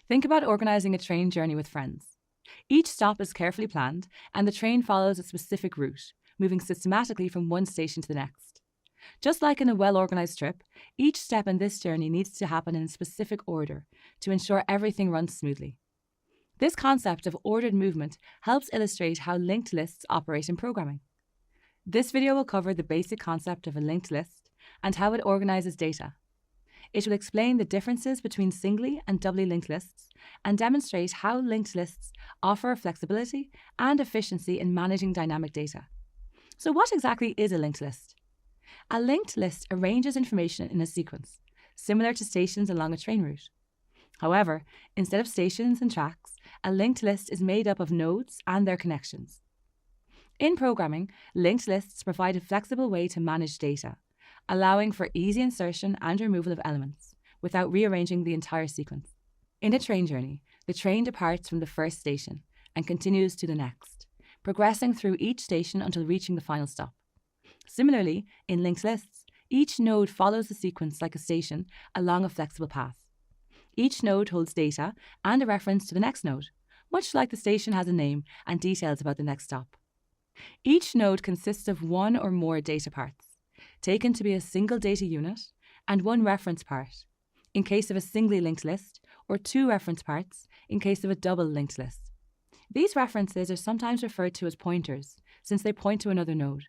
Think about organizing a train journey with friends. Each stop is carefully planned, and the train follows a specific route, moving systematically from one station to the next. Just like in a well-organized trip, each step in this journey needs to happen in a specific order to ensure everything runs smoothly. This concept of ordered movement helps illustrate how linked lists operate in programming. This video will cover the basic concept of a linked list and how it organizes data. It will explain the differences between singly and doubly linked lists and demonstrate how linked lists offer flexibility and efficiency in managing dynamic data. So what exactly is a linked list? A linked list arranges information in a sequence, similar to stations along a train route. However, instead of stations and tracks, a linked list is made up of nodes and their connections. In programming, linked lists provide a flexible way to manage data, allowing for easy insertion and removal of elements without rearranging the entire sequence. In a train journey, the train departs from the first station and continues to the next, progressing through each station until reaching the final stop. Similarly, in linked lists, each node follows the sequence like a station along a flexible path. Each node holds data and a reference to the next node, much like the station has a name and details about the next stop. Each node consists of one or more data parts, taken to be a single data unit, and one reference part, in case of a singly linked list, or two reference parts, in case of a double linked list. These references are sometimes referred to as pointers, since they point to another node.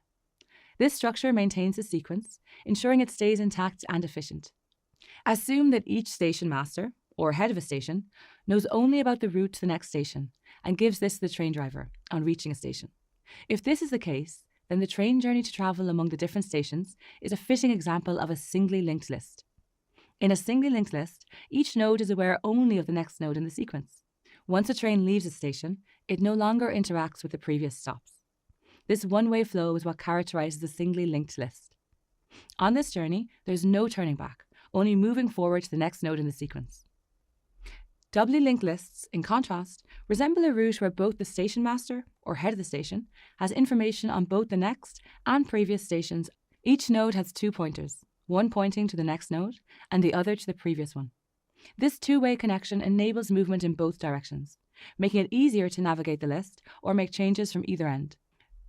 This structure maintains the sequence, ensuring it stays intact and efficient. Assume that each station master, or head of a station, knows only about the route to the next station and gives this to the train driver on reaching a station. If this is the case, then the train journey to travel among the different stations is a fitting example of a singly linked list. In a singly linked list, each node is aware only of the next node in the sequence. Once a train leaves a station, it no longer interacts with the previous stops. This one-way flow is what characterizes a singly linked list. On this journey, there's no turning back, only moving forward to the next node in the sequence. Doubly linked lists, in contrast, resemble a route where both the station master, or head of the station, has information on both the next and previous stations. Each node has two pointers, one pointing to the next node and the other to the previous one. This two-way connection enables movement in both directions, making it easier to navigate the list or make changes from either end.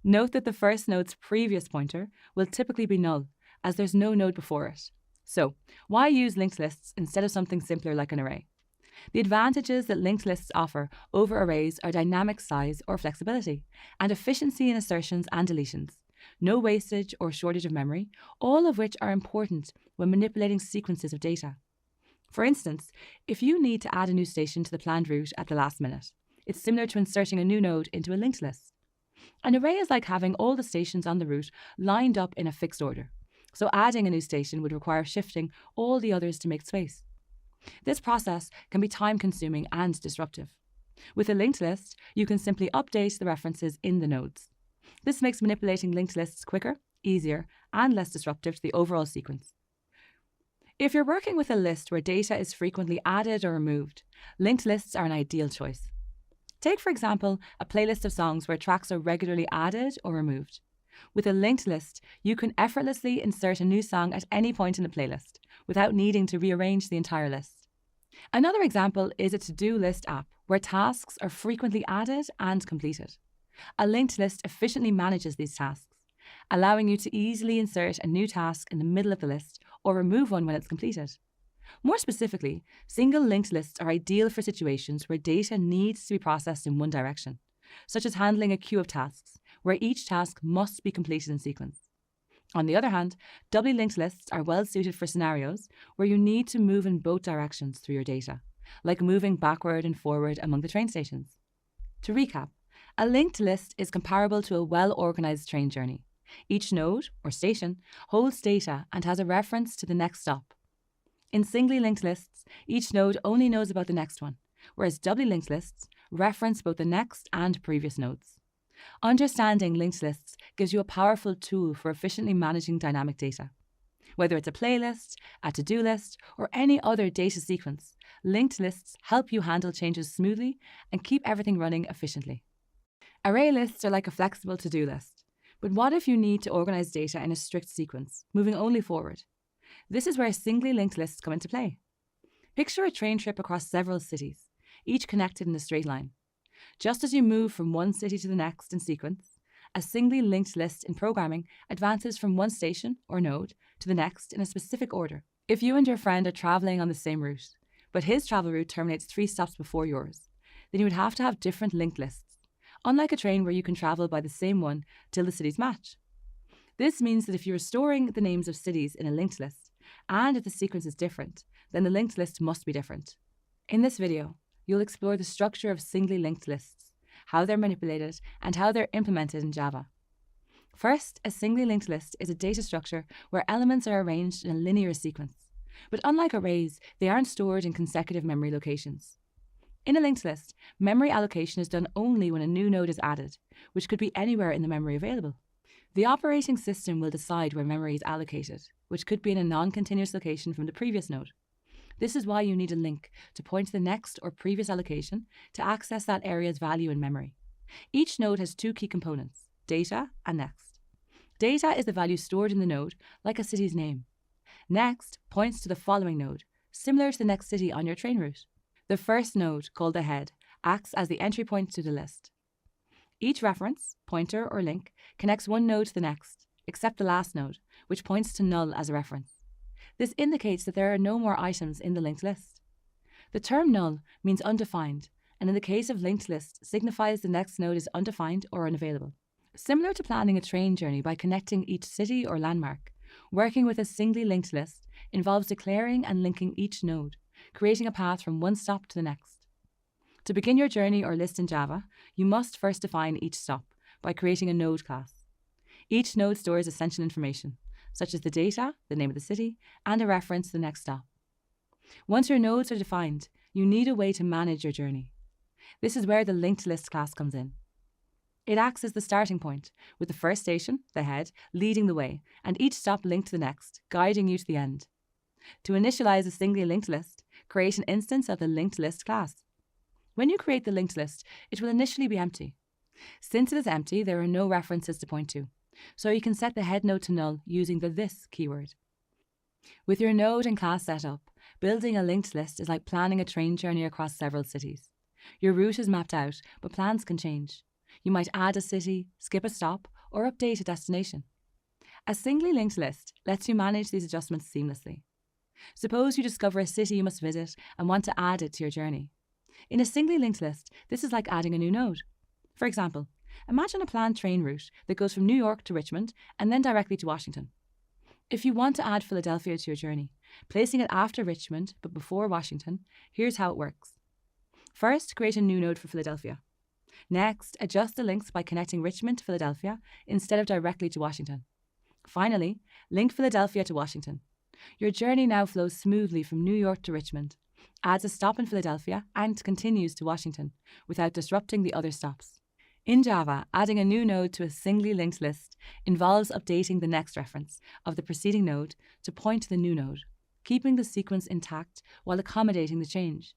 Note that the first node's previous pointer will typically be null, as there's no node before it. So, why use linked lists instead of something simpler like an array? The advantages that linked lists offer over arrays are dynamic size or flexibility, and efficiency in assertions and deletions, no wastage or shortage of memory, all of which are important when manipulating sequences of data. For instance, if you need to add a new station to the planned route at the last minute, it's similar to inserting a new node into a linked list. An array is like having all the stations on the route lined up in a fixed order, so adding a new station would require shifting all the others to make space. This process can be time-consuming and disruptive. With a linked list, you can simply update the references in the nodes. This makes manipulating linked lists quicker, easier, and less disruptive to the overall sequence. If you're working with a list where data is frequently added or removed, linked lists are an ideal choice. Take, for example, a playlist of songs where tracks are regularly added or removed. With a linked list, you can effortlessly insert a new song at any point in the playlist, without needing to rearrange the entire list. Another example is a to-do list app, where tasks are frequently added and completed. A linked list efficiently manages these tasks, allowing you to easily insert a new task in the middle of the list or remove one when it's completed. More specifically, single linked lists are ideal for situations where data needs to be processed in one direction, such as handling a queue of tasks, where each task must be completed in sequence. On the other hand, doubly linked lists are well suited for scenarios where you need to move in both directions through your data, like moving backward and forward among the train stations. To recap, a linked list is comparable to a well-organized train journey. Each node, or station, holds data and has a reference to the next stop. In singly linked lists, each node only knows about the next one, whereas doubly linked lists reference both the next and previous nodes. Understanding linked lists gives you a powerful tool for efficiently managing dynamic data. Whether it's a playlist, a to-do list, or any other data sequence, linked lists help you handle changes smoothly and keep everything running efficiently. Array lists are like a flexible to-do list. But what if you need to organize data in a strict sequence, moving only forward? This is where singly linked lists come into play. Picture a train trip across several cities. each connected in a straight line. Just as you move from one city to the next in sequence, a singly linked list in programming advances from one station or node to the next in a specific order. If you and your friend are traveling on the same route, but his travel route terminates 3 stops before yours, then you would have to have different linked lists, unlike a train where you can travel by the same one till the cities match. This means that if you are storing the names of cities in a linked list, and if the sequence is different, then the linked list must be different. In this video, you'll explore the structure of singly linked lists, how they're manipulated, and how they're implemented in Java. First, a singly linked list is a data structure where elements are arranged in a linear sequence. But unlike arrays, they aren't stored in consecutive memory locations. In a linked list, memory allocation is done only when a new node is added, which could be anywhere in the memory available. The operating system will decide where memory is allocated, which could be in a non-continuous location from the previous node. This is why you need a link to point to the next or previous allocation to access that area's value in memory. Each node has 2 key components, data and next. Data is the value stored in the node, like a city's name. Next points to the following node, similar to the next city on your train route. The first node, called the head, acts as the entry point to the list. Each reference, pointer, or link connects one node to the next, except the last node, which points to null as a reference. This indicates that there are no more items in the linked list. The term null means undefined, and in the case of linked list, signifies the next node is undefined or unavailable. Similar to planning a train journey by connecting each city or landmark, working with a singly linked list involves declaring and linking each node, creating a path from one stop to the next. To begin your journey or list in Java, you must first define each stop by creating a node class. Each node stores essential information, such as the data, the name of the city, and a reference to the next stop. Once your nodes are defined, you need a way to manage your journey. This is where the linked list class comes in. It acts as the starting point, with the first station, the head, leading the way, and each stop linked to the next, guiding you to the end. To initialize a singly linked list, create an instance of the linked list class. When you create the linked list, it will initially be empty. Since it is empty, there are no references to point to, so you can set the head node to null using the this keyword. With your node and class set up, building a linked list is like planning a train journey across several cities. Your route is mapped out, but plans can change. You might add a city, skip a stop, or update a destination. A singly linked list lets you manage these adjustments seamlessly. Suppose you discover a city you must visit and want to add it to your journey. In a singly linked list, this is like adding a new node. For example, imagine a planned train route that goes from New York to Richmond and then directly to Washington. If you want to add Philadelphia to your journey, placing it after Richmond but before Washington, here's how it works. First, create a new node for Philadelphia. Next, adjust the links by connecting Richmond to Philadelphia instead of directly to Washington. Finally, link Philadelphia to Washington. Your journey now flows smoothly from New York to Richmond, adds a stop in Philadelphia, and continues to Washington without disrupting the other stops. In Java, adding a new node to a singly linked list involves updating the next reference of the preceding node to point to the new node, keeping the sequence intact while accommodating the change.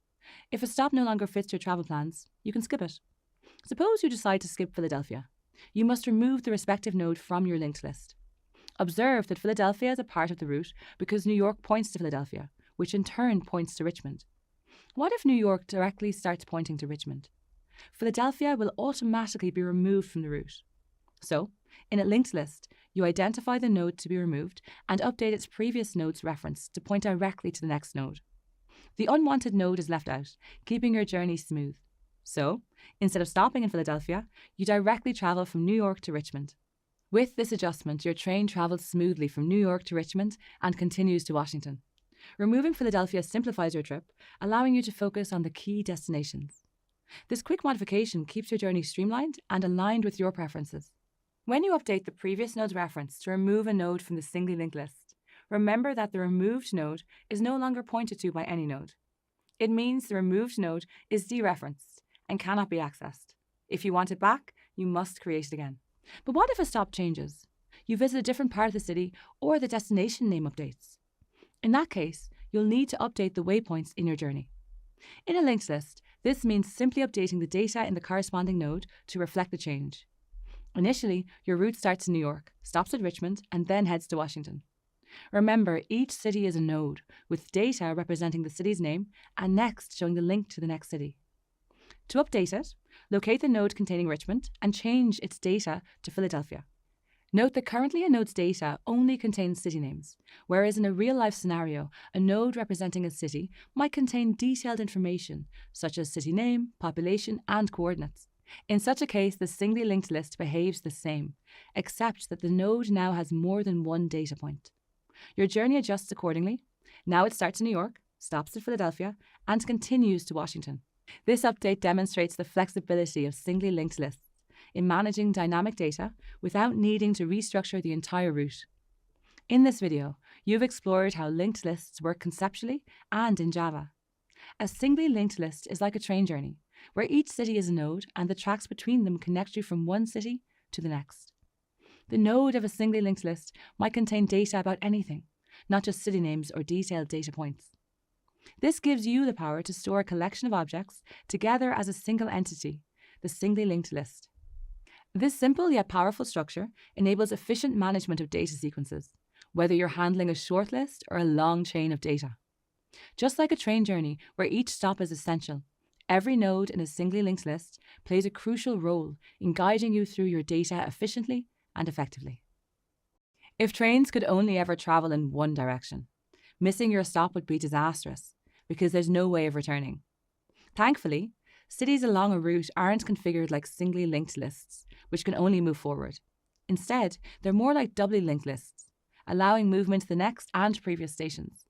If a stop no longer fits your travel plans, you can skip it. Suppose you decide to skip Philadelphia. You must remove the respective node from your linked list. Observe that Philadelphia is a part of the route because New York points to Philadelphia, which in turn points to Richmond. What if New York directly starts pointing to Richmond? Philadelphia will automatically be removed from the route. So, in a linked list, you identify the node to be removed and update its previous node's reference to point directly to the next node. The unwanted node is left out, keeping your journey smooth. So, instead of stopping in Philadelphia, you directly travel from New York to Richmond. With this adjustment, your train travels smoothly from New York to Richmond and continues to Washington. Removing Philadelphia simplifies your trip, allowing you to focus on the key destinations. This quick modification keeps your journey streamlined and aligned with your preferences. When you update the previous node's reference to remove a node from the singly linked list, remember that the removed node is no longer pointed to by any node. It means the removed node is dereferenced and cannot be accessed. If you want it back, you must create it again. But what if a stop changes? You visit a different part of the city or the destination name updates. In that case, you'll need to update the waypoints in your journey. In a linked list, this means simply updating the data in the corresponding node to reflect the change. Initially, your route starts in New York, stops at Richmond, and then heads to Washington. Remember, each city is a node, with data representing the city's name and next showing the link to the next city. To update it, locate the node containing Richmond and change its data to Philadelphia. Note that currently a node's data only contains city names, whereas in a real-life scenario, a node representing a city might contain detailed information such as city name, population, and coordinates. In such a case, the singly linked list behaves the same, except that the node now has more than one data point. Your journey adjusts accordingly. Now it starts in New York, stops at Philadelphia, and continues to Washington. This update demonstrates the flexibility of singly linked lists in managing dynamic data without needing to restructure the entire route. In this video, you've explored how linked lists work conceptually and in Java. A singly linked list is like a train journey, where each city is a node and the tracks between them connect you from one city to the next. The node of a singly linked list might contain data about anything, not just city names or detailed data points. This gives you the power to store a collection of objects together as a single entity, the singly linked list. This simple yet powerful structure enables efficient management of data sequences, whether you're handling a short list or a long chain of data. Just like a train journey where each stop is essential, every node in a singly linked list plays a crucial role in guiding you through your data efficiently and effectively. If trains could only ever travel in one direction, missing your stop would be disastrous because there's no way of returning. Thankfully, cities along a route aren't configured like singly linked lists, which can only move forward. Instead, they're more like doubly linked lists, allowing movement to the next and previous stations.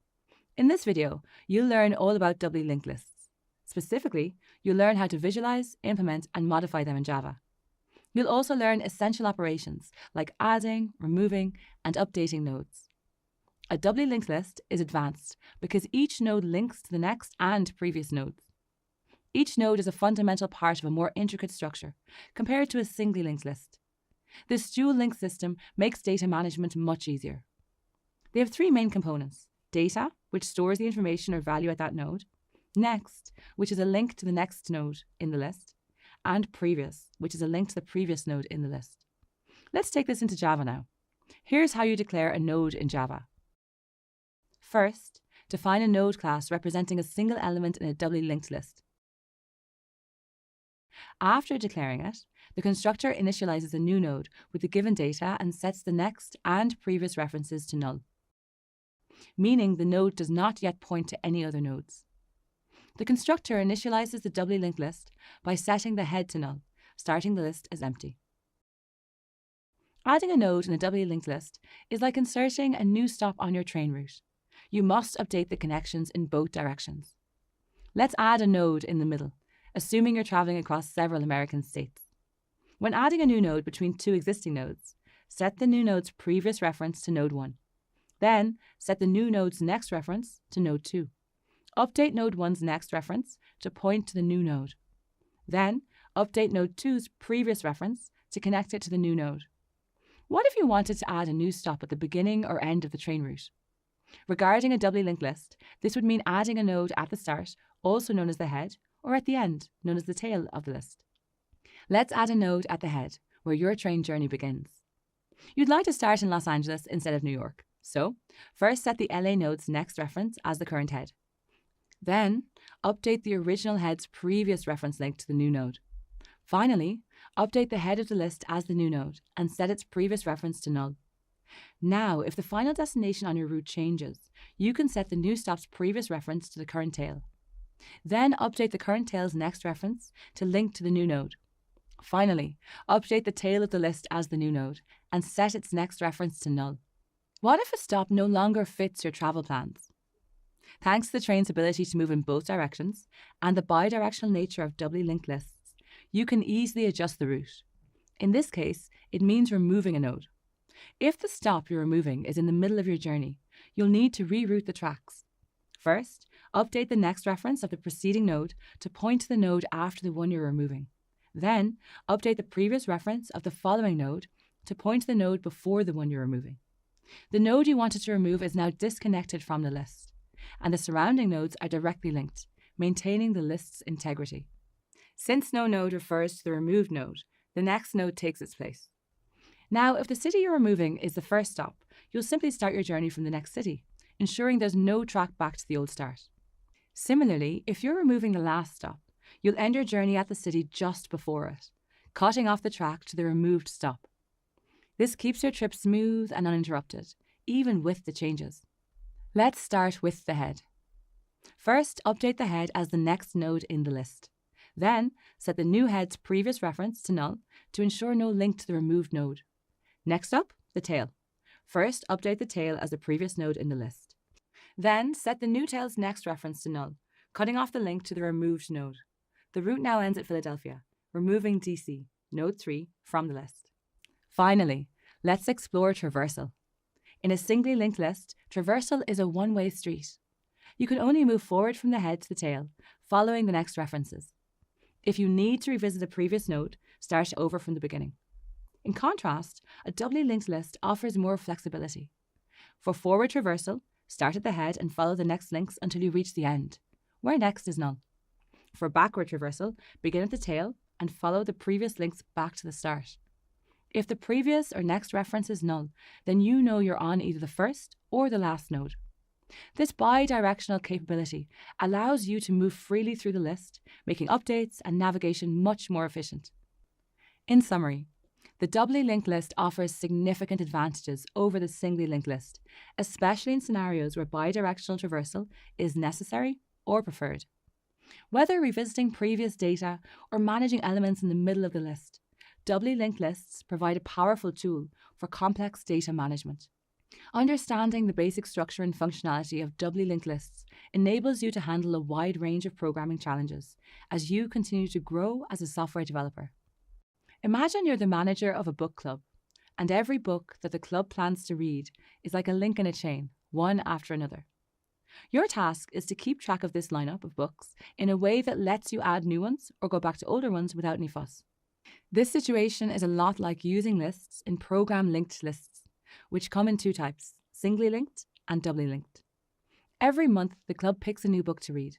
In this video, you'll learn all about doubly linked lists. Specifically, you'll learn how to visualize, implement, and modify them in Java. You'll also learn essential operations like adding, removing, and updating nodes. A doubly linked list is advanced because each node links to the next and previous nodes. Each node is a fundamental part of a more intricate structure compared to a singly linked list. This dual link system makes data management much easier. They have three main components: data, which stores the information or value at that node; next, which is a link to the next node in the list; and previous, which is a link to the previous node in the list. Let's take this into Java now. Here's how you declare a node in Java. First, define a node class representing a single element in a doubly linked list. After declaring it, the constructor initializes a new node with the given data and sets the next and previous references to null, meaning the node does not yet point to any other nodes. The constructor initializes the doubly linked list by setting the head to null, starting the list as empty. Adding a node in a doubly linked list is like inserting a new stop on your train route. You must update the connections in both directions. Let's add a node in the middle, assuming you're traveling across several American states. When adding a new node between two existing nodes, set the new node's previous reference to node 1. Then, set the new node's next reference to node 2. Update node 1's next reference to point to the new node. Then, update node 2's previous reference to connect it to the new node. What if you wanted to add a new stop at the beginning or end of the train route? Regarding a doubly linked list, this would mean adding a node at the start, also known as the head, or at the end, known as the tail of the list. Let's add a node at the head, where your train journey begins. You'd like to start in Los Angeles instead of New York, so first set the LA node's next reference as the current head. Then, update the original head's previous reference link to the new node. Finally, update the head of the list as the new node and set its previous reference to null. Now, if the final destination on your route changes, you can set the new stop's previous reference to the current tail. Then update the current tail's next reference to link to the new node. Finally, update the tail of the list as the new node and set its next reference to null. What if a stop no longer fits your travel plans? Thanks to the train's ability to move in both directions and the bidirectional nature of doubly linked lists, you can easily adjust the route. In this case, it means removing a node. If the stop you're removing is in the middle of your journey, you'll need to reroute the tracks. First, update the next reference of the preceding node to point to the node after the one you're removing. Then, update the previous reference of the following node to point to the node before the one you're removing. The node you wanted to remove is now disconnected from the list, and the surrounding nodes are directly linked, maintaining the list's integrity. Since no node refers to the removed node, the next node takes its place. Now, if the city you're removing is the first stop, you'll simply start your journey from the next city, ensuring there's no track back to the old start. Similarly, if you're removing the last stop, You'll end your journey at the city just before it, cutting off the track to the removed stop. This keeps your trip smooth and uninterrupted, even with the changes. Let's start with the head. First, update the head as the next node in the list. Then, set the new head's previous reference to null to ensure no link to the removed node. Next up, the tail. First, update the tail as the previous node in the list. Then, set the new tail's next reference to null, cutting off the link to the removed node. The route now ends at Philadelphia, removing DC, node 3, from the list. Finally, let's explore traversal. In a singly linked list, traversal is a one-way street. You can only move forward from the head to the tail, following the next references. If you need to revisit a previous node, start over from the beginning. In contrast, a doubly linked list offers more flexibility. For forward traversal, start at the head and follow the next links until you reach the end, where next is null. For backward traversal, begin at the tail and follow the previous links back to the start. If the previous or next reference is null, then you know you're on either the first or the last node. This bi-directional capability allows you to move freely through the list, making updates and navigation much more efficient. In summary, the doubly linked list offers significant advantages over the singly linked list, especially in scenarios where bidirectional traversal is necessary or preferred. Whether revisiting previous data or managing elements in the middle of the list, doubly linked lists provide a powerful tool for complex data management. Understanding the basic structure and functionality of doubly linked lists enables you to handle a wide range of programming challenges as you continue to grow as a software developer. Imagine you're the manager of a book club, and every book that the club plans to read is like a link in a chain, one after another. Your task is to keep track of this lineup of books in a way that lets you add new ones or go back to older ones without any fuss. This situation is a lot like using lists in program-linked lists, which come in two types, singly linked and doubly linked. Every month, the club picks a new book to read.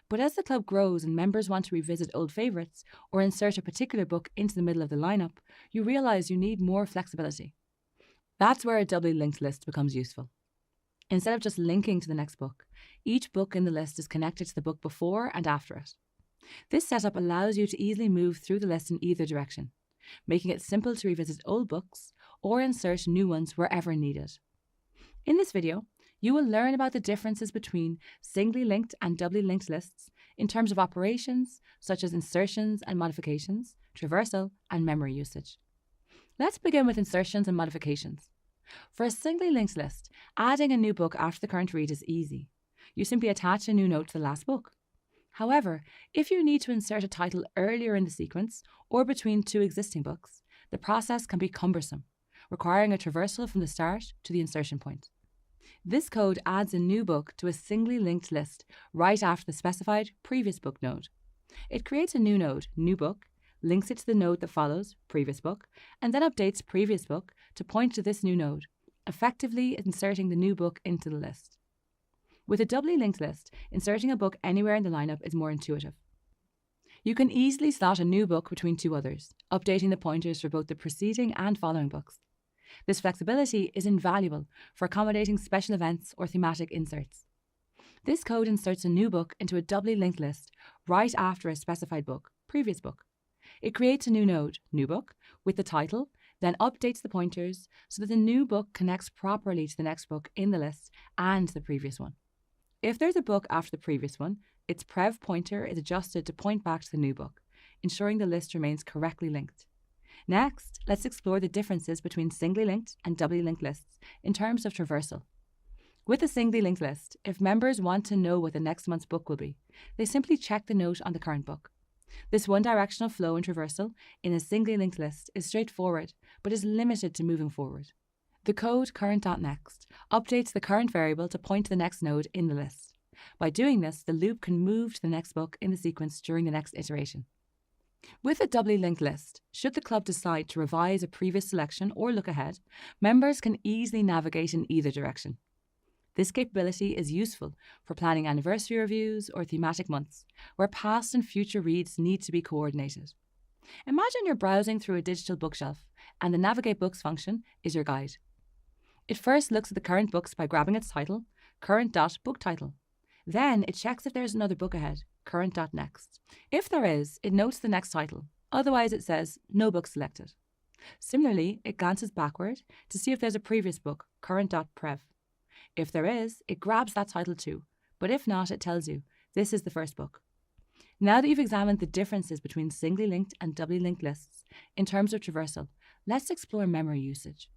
But as the club grows and members want to revisit old favourites or insert a particular book into the middle of the lineup, you realise you need more flexibility. That's where a doubly linked list becomes useful. Instead of just linking to the next book, each book in the list is connected to the book before and after it. This setup allows you to easily move through the list in either direction, making it simple to revisit old books or insert new ones wherever needed. In this video, you will learn about the differences between singly linked and doubly linked lists in terms of operations such as insertions and modifications, traversal, and memory usage. Let's begin with insertions and modifications. For a singly linked list, adding a new book after the current read is easy. You simply attach a new note to the last book. However, if you need to insert a title earlier in the sequence or between two existing books, the process can be cumbersome, requiring a traversal from the start to the insertion point. This code adds a new book to a singly linked list right after the specified previous book node. It creates a new node, new book, links it to the node that follows, previous book, and then updates previous book to point to this new node, effectively inserting the new book into the list. With a doubly linked list, inserting a book anywhere in the lineup is more intuitive. You can easily slot a new book between two others, updating the pointers for both the preceding and following books. This flexibility is invaluable for accommodating special events or thematic inserts. This code inserts a new book into a doubly linked list right after a specified book, previous book. It creates a new node, new book, with the title, then updates the pointers so that the new book connects properly to the next book in the list and the previous one. If there's a book after the previous one, its prev pointer is adjusted to point back to the new book, ensuring the list remains correctly linked. Next, let's explore the differences between singly linked and doubly linked lists in terms of traversal. With a singly linked list, if members want to know what the next month's book will be, they simply check the note on the current book. This one-directional flow and traversal in a singly linked list is straightforward, but is limited to moving forward. The code current.next updates the current variable to point to the next node in the list. By doing this, the loop can move to the next book in the sequence during the next iteration. With a doubly linked list, should the club decide to revise a previous selection or look ahead, members can easily navigate in either direction. This capability is useful for planning anniversary reviews or thematic months, where past and future reads need to be coordinated. Imagine you're browsing through a digital bookshelf, and the Navigate Books function is your guide. It first looks at the current books by grabbing its title, current.book title. Then it checks if there's another book ahead, current.next. If there is, it notes the next title. Otherwise, it says no book selected. Similarly, it glances backward to see if there's a previous book, current.prev. If there is, it grabs that title too, but if not, it tells you this is the first book. Now that you've examined the differences between singly linked and doubly linked lists in terms of traversal, let's explore memory usage.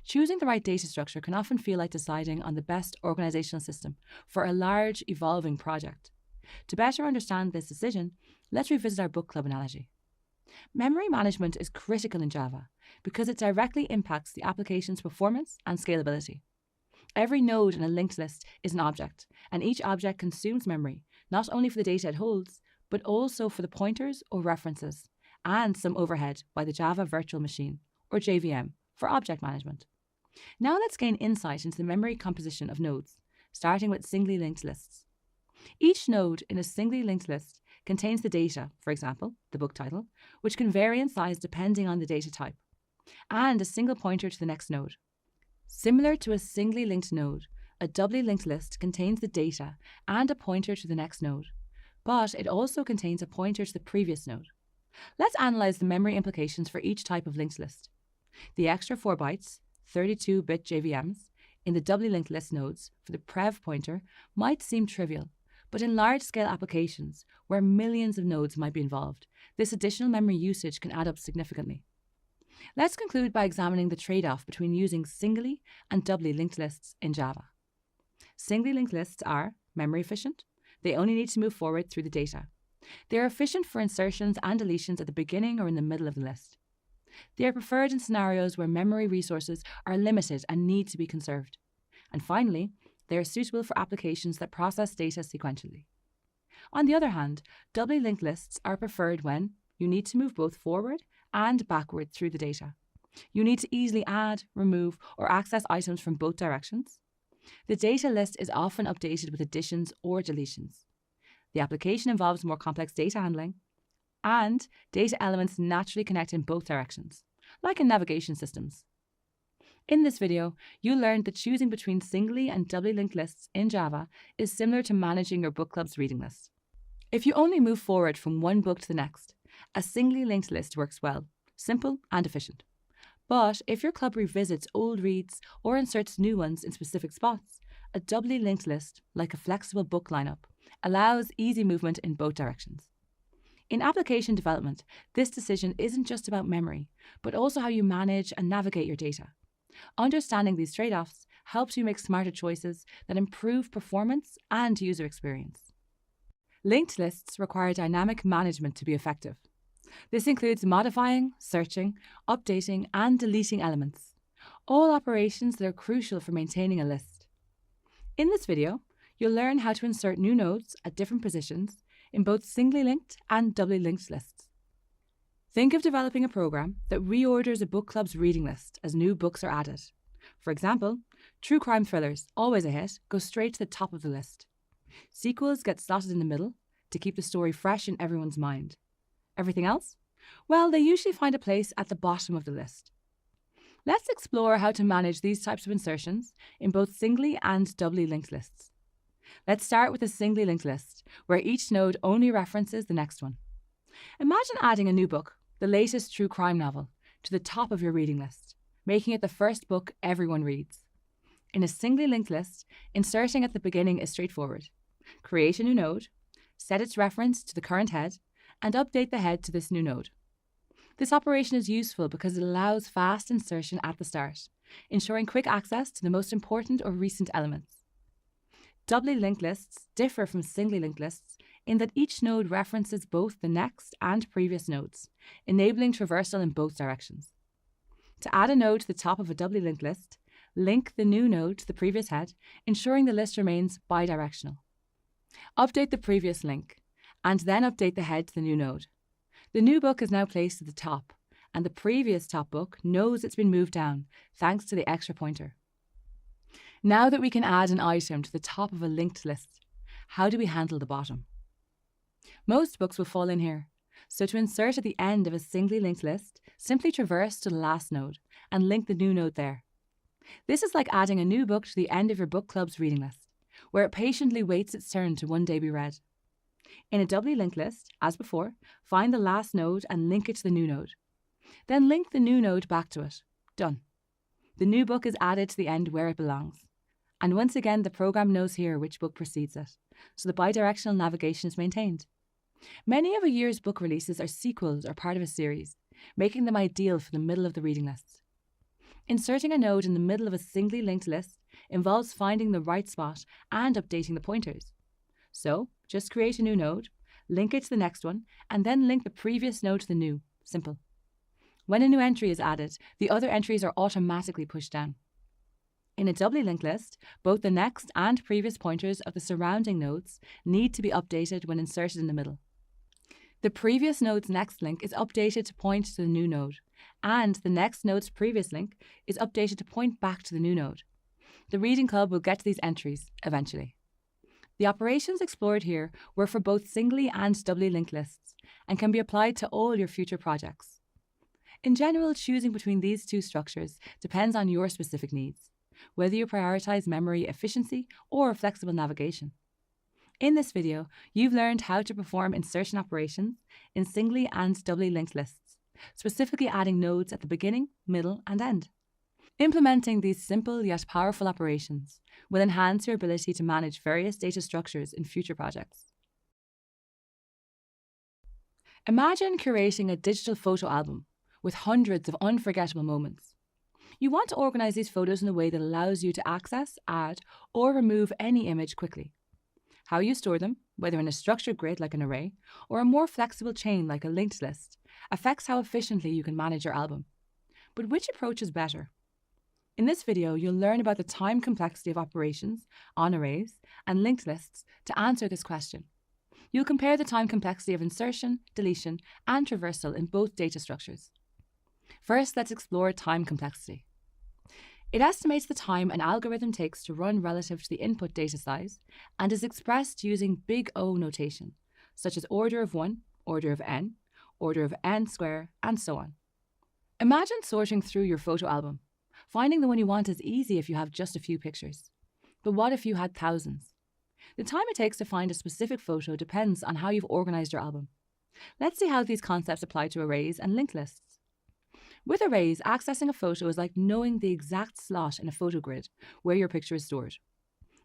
Choosing the right data structure can often feel like deciding on the best organizational system for a large, evolving project. To better understand this decision, let's revisit our book club analogy. Memory management is critical in Java because it directly impacts the application's performance and scalability. Every node in a linked list is an object, and each object consumes memory, not only for the data it holds, but also for the pointers or references, and some overhead by the Java Virtual Machine, or JVM, for object management. Now let's gain insight into the memory composition of nodes, starting with singly linked lists. Each node in a singly linked list contains the data, for example, the book title, which can vary in size depending on the data type, and a single pointer to the next node. Similar to a singly linked node, a doubly linked list contains the data and a pointer to the next node, but it also contains a pointer to the previous node. Let's analyze the memory implications for each type of linked list. The extra 4 bytes, 32-bit JVMs, in the doubly linked list nodes for the prev pointer might seem trivial, but in large-scale applications where millions of nodes might be involved, this additional memory usage can add up significantly. Let's conclude by examining the trade-off between using singly and doubly linked lists in Java. Singly linked lists are memory efficient. They only need to move forward through the data. They are efficient for insertions and deletions at the beginning or in the middle of the list. They are preferred in scenarios where memory resources are limited and need to be conserved. And finally, they are suitable for applications that process data sequentially. On the other hand, doubly linked lists are preferred when you need to move both forward and backward through the data. You need to easily add, remove, or access items from both directions. The data list is often updated with additions or deletions. The application involves more complex data handling, and data elements naturally connect in both directions, like in navigation systems. In this video, you learned that choosing between singly and doubly linked lists in Java is similar to managing your book club's reading list. If you only move forward from one book to the next, a singly linked list works well, simple and efficient. But if your club revisits old reads or inserts new ones in specific spots, a doubly linked list, like a flexible book lineup, allows easy movement in both directions. In application development, this decision isn't just about memory, but also how you manage and navigate your data. Understanding these trade-offs helps you make smarter choices that improve performance and user experience. Linked lists require dynamic management to be effective. This includes modifying, searching, updating, and deleting elements, all operations that are crucial for maintaining a list. In this video, you'll learn how to insert new nodes at different positions in both singly linked and doubly linked lists. Think of developing a program that reorders a book club's reading list as new books are added. For example, true crime thrillers, always a hit, go straight to the top of the list. Sequels get slotted in the middle to keep the story fresh in everyone's mind. Everything else? Well, they usually find a place at the bottom of the list. Let's explore how to manage these types of insertions in both singly and doubly linked lists. Let's start with a singly linked list, where each node only references the next one. Imagine adding a new book, the latest true crime novel, to the top of your reading list, making it the first book everyone reads. In a singly linked list, inserting at the beginning is straightforward. Create a new node, set its reference to the current head, and update the head to this new node. This operation is useful because it allows fast insertion at the start, ensuring quick access to the most important or recent elements. Doubly linked lists differ from singly linked lists in that each node references both the next and previous nodes, enabling traversal in both directions. To add a node to the top of a doubly linked list, link the new node to the previous head, ensuring the list remains bidirectional. Update the previous link, and then update the head to the new node. The new book is now placed at the top, and the previous top book knows it's been moved down, thanks to the extra pointer. Now that we can add an item to the top of a linked list, how do we handle the bottom? Most books will fall in here, so to insert at the end of a singly linked list, simply traverse to the last node and link the new node there. This is like adding a new book to the end of your book club's reading list, where it patiently waits its turn to one day be read. In a doubly linked list, as before, find the last node and link it to the new node. Then link the new node back to it. Done. The new book is added to the end where it belongs. And once again, the program knows here which book precedes it, so the bidirectional navigation is maintained. Many of a year's book releases are sequels or part of a series, making them ideal for the middle of the reading list. Inserting a node in the middle of a singly linked list involves finding the right spot and updating the pointers. So, just create a new node, link it to the next one, and then link the previous node to the new. Simple. When a new entry is added, the other entries are automatically pushed down. In a doubly linked list, both the next and previous pointers of the surrounding nodes need to be updated when inserted in the middle. The previous node's next link is updated to point to the new node, and the next node's previous link is updated to point back to the new node. The Reading Club will get to these entries eventually. The operations explored here were for both singly and doubly linked lists, and can be applied to all your future projects. In general, choosing between these two structures depends on your specific needs, whether you prioritize memory efficiency or flexible navigation. In this video, you've learned how to perform insertion operations in singly and doubly linked lists, specifically adding nodes at the beginning, middle, and end. Implementing these simple yet powerful operations will enhance your ability to manage various data structures in future projects. Imagine curating a digital photo album with hundreds of unforgettable moments. You want to organize these photos in a way that allows you to access, add, or remove any image quickly. How you store them, whether in a structured grid like an array, or a more flexible chain like a linked list, affects how efficiently you can manage your album. But which approach is better? In this video, you'll learn about the time complexity of operations on arrays and linked lists to answer this question. You'll compare the time complexity of insertion, deletion, and traversal in both data structures. First, let's explore time complexity. It estimates the time an algorithm takes to run relative to the input data size and is expressed using big O notation, such as order of 1, order of n, order of n square, and so on. Imagine sorting through your photo album. Finding the one you want is easy if you have just a few pictures. But what if you had thousands? The time it takes to find a specific photo depends on how you've organized your album. Let's see how these concepts apply to arrays and linked lists. With arrays, accessing a photo is like knowing the exact slot in a photo grid where your picture is stored.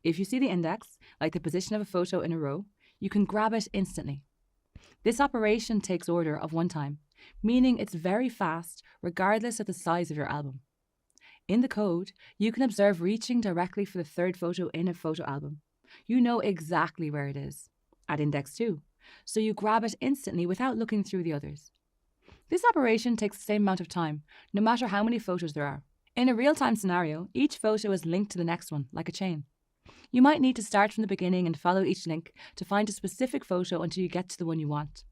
If you see the index, like the position of a photo in a row, you can grab it instantly. This operation takes order of 1 time, meaning it's very fast regardless of the size of your album. In the code, you can observe reaching directly for the third photo in a photo album. You know exactly where it is, at index 2, so you grab it instantly without looking through the others. This operation takes the same amount of time, no matter how many photos there are. In a real-time scenario, each photo is linked to the next one, like a chain. You might need to start from the beginning and follow each link to find a specific photo until you get to the one you want.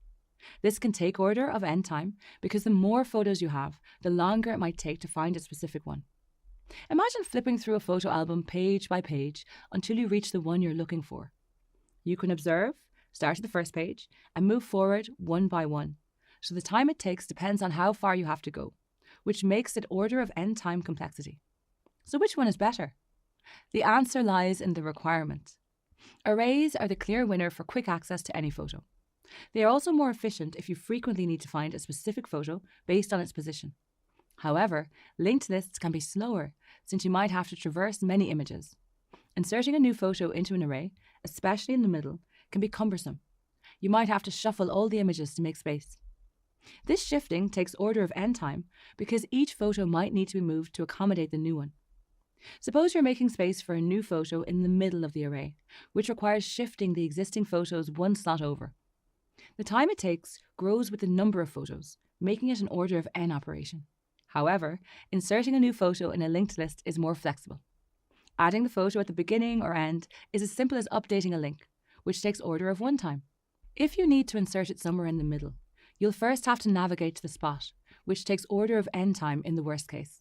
This can take order of n time because the more photos you have, the longer it might take to find a specific one. Imagine flipping through a photo album page by page until you reach the one you're looking for. You can observe, start at the first page, and move forward one by one. So the time it takes depends on how far you have to go, which makes it order of n time complexity. So which one is better? The answer lies in the requirement. Arrays are the clear winner for quick access to any photo. They are also more efficient if you frequently need to find a specific photo based on its position. However, linked lists can be slower since you might have to traverse many images. Inserting a new photo into an array, especially in the middle, can be cumbersome. You might have to shuffle all the images to make space. This shifting takes order of n time because each photo might need to be moved to accommodate the new one. Suppose you're making space for a new photo in the middle of the array, which requires shifting the existing photos one slot over. The time it takes grows with the number of photos, making it an order of n operation. However, inserting a new photo in a linked list is more flexible. Adding the photo at the beginning or end is as simple as updating a link, which takes order of 1 time. If you need to insert it somewhere in the middle, you'll first have to navigate to the spot, which takes order of n time in the worst case.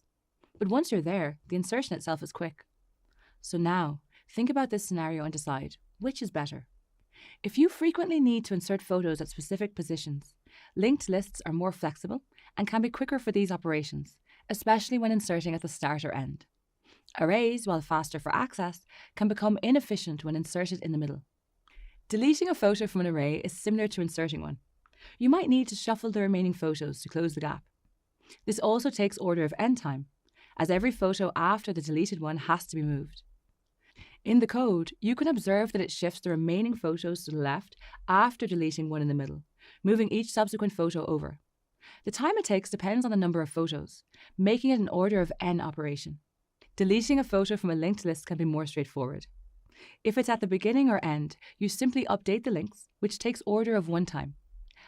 But once you're there, the insertion itself is quick. So now, think about this scenario and decide, which is better? If you frequently need to insert photos at specific positions, linked lists are more flexible and can be quicker for these operations, especially when inserting at the start or end. Arrays, while faster for access, can become inefficient when inserted in the middle. Deleting a photo from an array is similar to inserting one. You might need to shuffle the remaining photos to close the gap. This also takes order of end time, as every photo after the deleted one has to be moved. In the code, you can observe that it shifts the remaining photos to the left after deleting one in the middle, moving each subsequent photo over. The time it takes depends on the number of photos, making it an order of n operation. Deleting a photo from a linked list can be more straightforward. If it's at the beginning or end, you simply update the links, which takes order of 1 time.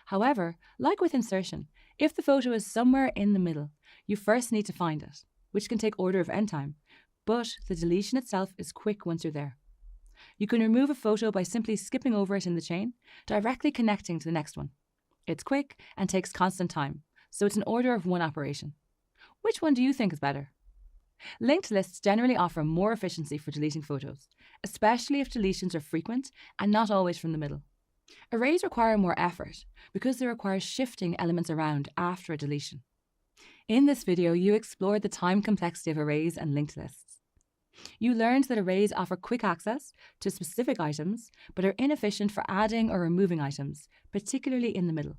However, like with insertion, if the photo is somewhere in the middle, you first need to find it, which can take order of n time, but the deletion itself is quick once you're there. You can remove a photo by simply skipping over it in the chain, directly connecting to the next one. It's quick and takes constant time, so it's an order of 1 operation. Which one do you think is better? Linked lists generally offer more efficiency for deleting photos, especially if deletions are frequent and not always from the middle. Arrays require more effort because they require shifting elements around after a deletion. In this video, you explored the time complexity of arrays and linked lists. You learned that arrays offer quick access to specific items, but are inefficient for adding or removing items, particularly in the middle.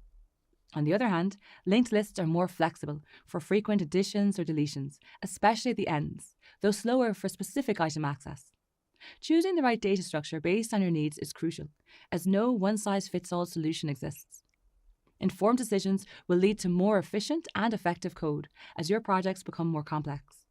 On the other hand, linked lists are more flexible for frequent additions or deletions, especially at the ends, though slower for specific item access. Choosing the right data structure based on your needs is crucial, as no one-size-fits-all solution exists. Informed decisions will lead to more efficient and effective code as your projects become more complex.